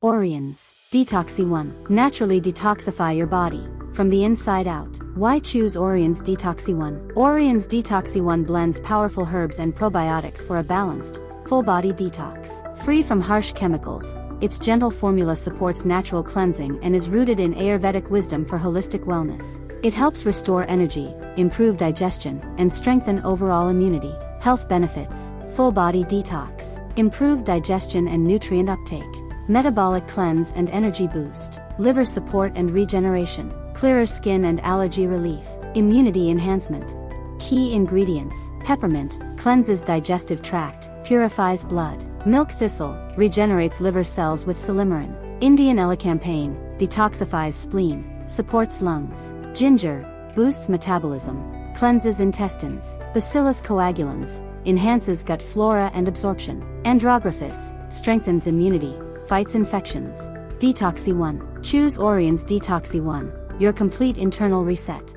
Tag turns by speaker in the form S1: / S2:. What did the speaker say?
S1: Oriens Detoxy-One. Naturally detoxify your body from the inside out. Why choose Oriens Detoxy-One? Oriens Detoxy-One blends powerful herbs and probiotics for a balanced, full-body detox. Free from harsh chemicals, its gentle formula supports natural cleansing and is rooted in Ayurvedic wisdom for holistic wellness. It helps restore energy, improve digestion, and strengthen overall immunity. Health benefits: full-body detox, improved digestion and nutrient uptake, metabolic cleanse and energy boost, liver support and regeneration, clearer skin and allergy relief, immunity enhancement. Key ingredients: peppermint, cleanses digestive tract, purifies blood. Milk thistle, regenerates liver cells with silymarin. Indian Elecampane, detoxifies spleen, supports lungs. Ginger, boosts metabolism, cleanses intestines. Bacillus coagulans, enhances gut flora and absorption. Andrographis, strengthens immunity, fights infections. Detoxy-One. Choose Oriens Detoxy-One, your complete internal reset.